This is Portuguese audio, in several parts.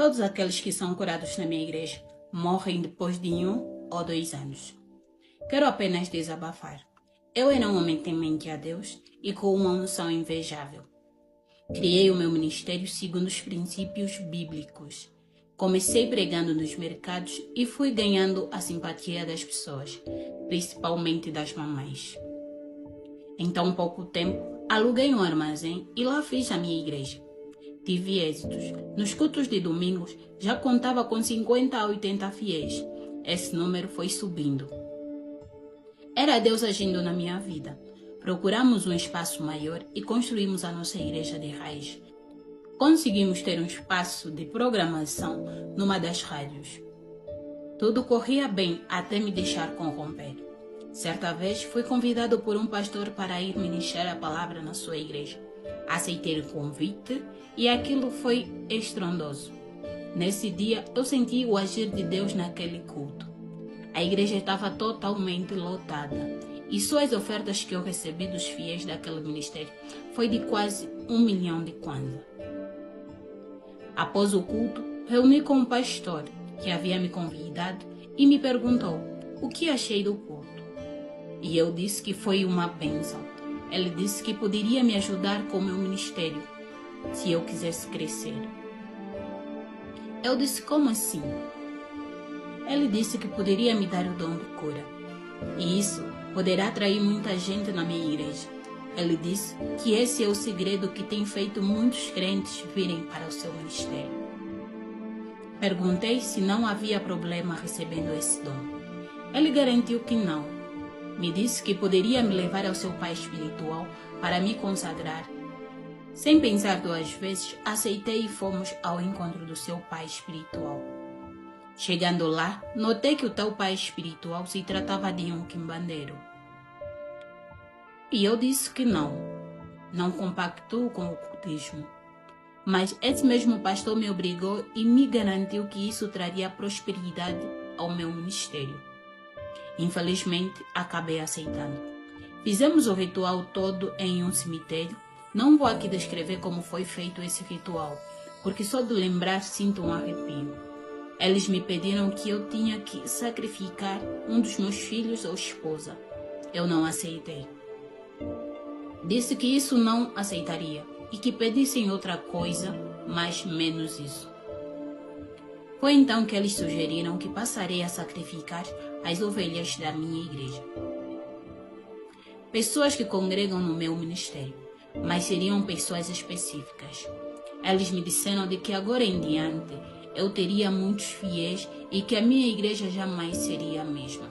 Todos aqueles que são curados na minha igreja morrem depois de 1 ou 2 anos. Quero apenas desabafar. Eu era um homem temente a Deus e com uma unção invejável. Criei o meu ministério segundo os princípios bíblicos. Comecei pregando nos mercados e fui ganhando a simpatia das pessoas, principalmente das mamães. Em tão pouco tempo, aluguei um armazém e lá fiz a minha igreja. Tive êxitos. Nos cultos de domingos, já contava com 50 a 80 fiéis. Esse número foi subindo. Era Deus agindo na minha vida. Procuramos um espaço maior e construímos a nossa igreja de raiz. Conseguimos ter um espaço de programação numa das rádios. Tudo corria bem até me deixar corromper. Certa vez fui convidado por um pastor para ir ministrar a palavra na sua igreja. Aceitei o convite e aquilo foi estrondoso. Nesse dia eu senti o agir de Deus naquele culto. A igreja estava totalmente lotada e só as ofertas que eu recebi dos fiéis daquele ministério foi de quase 1 milhão de kwanza. Após o culto, reuni com um pastor que havia me convidado e me perguntou o que achei do culto. E eu disse que foi uma bênção. Ele disse que poderia me ajudar com o meu ministério, se eu quisesse crescer. Eu disse, como assim? Ele disse que poderia me dar o dom de cura. E isso poderá atrair muita gente na minha igreja. Ele disse que esse é o segredo que tem feito muitos crentes virem para o seu ministério. Perguntei se não havia problema recebendo esse dom. Ele garantiu que não. Me disse que poderia me levar ao seu pai espiritual para me consagrar. Sem pensar 2 vezes, aceitei e fomos ao encontro do seu pai espiritual. Chegando lá, notei que o tal pai espiritual se tratava de um quimbandeiro. E eu disse que não compactuo com o cultismo. Mas esse mesmo pastor me obrigou e me garantiu que isso traria prosperidade ao meu ministério. Infelizmente, acabei aceitando. Fizemos o ritual todo em um cemitério. Não vou aqui descrever como foi feito esse ritual, porque só de lembrar sinto um arrepio. Eles me pediram que eu tinha que sacrificar um dos meus filhos ou esposa. Eu não aceitei. Disse que isso não aceitaria e que pedissem outra coisa, mas menos isso. Foi então que eles sugeriram que passarei a sacrificar as ovelhas da minha igreja. Pessoas que congregam no meu ministério, mas seriam pessoas específicas. Eles me disseram de que agora em diante eu teria muitos fiéis e que a minha igreja jamais seria a mesma.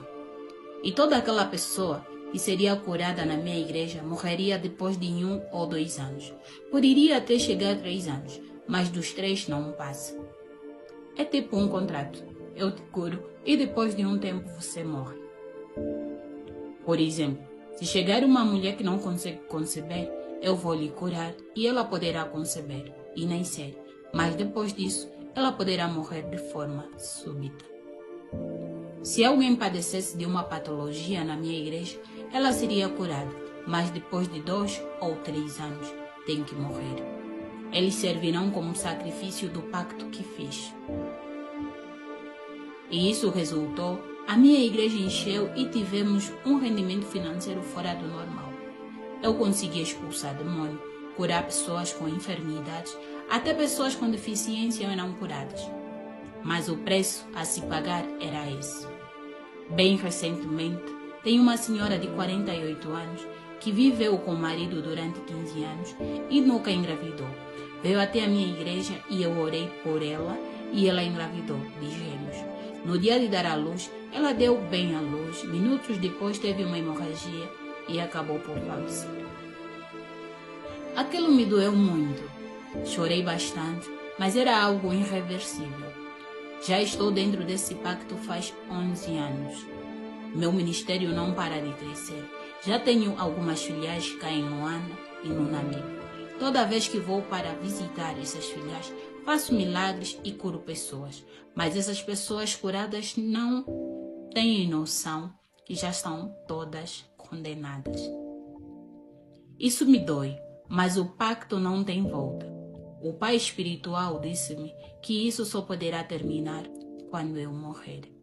E toda aquela pessoa que seria curada na minha igreja morreria depois de 1 ou 2 anos. Poderia até chegar a 3 anos, mas dos 3 não passa. É tipo um contrato. Eu te curo e depois de um tempo você morre. Por exemplo, se chegar uma mulher que não consegue conceber, eu vou lhe curar e ela poderá conceber e nascer. Mas depois disso, ela poderá morrer de forma súbita. Se alguém padecesse de uma patologia na minha igreja, ela seria curada, mas depois de 2 ou 3 anos tem que morrer. Eles servirão como sacrifício do pacto que fiz. E isso resultou, a minha igreja encheu e tivemos um rendimento financeiro fora do normal. Eu consegui expulsar demônio, curar pessoas com enfermidades, até pessoas com deficiência eram curadas. Mas o preço a se pagar era esse. Bem recentemente, tem uma senhora de 48 anos que viveu com o marido durante 15 anos e nunca engravidou. Veio até a minha igreja e eu orei por ela e ela engravidou de gêmeos. No dia de dar à luz, ela deu bem à luz. Minutos depois teve uma hemorragia e acabou por falecer. Aquilo me doeu muito. Chorei bastante, mas era algo irreversível. Já estou dentro desse pacto faz 11 anos. Meu ministério não para de crescer. Já tenho algumas filiais cá em Luanda e no Namibe. Toda vez que vou para visitar essas filiais, faço milagres e curo pessoas. Mas essas pessoas curadas não têm noção que já estão todas condenadas. Isso me dói, mas o pacto não tem volta. O pai espiritual disse-me que isso só poderá terminar quando eu morrer.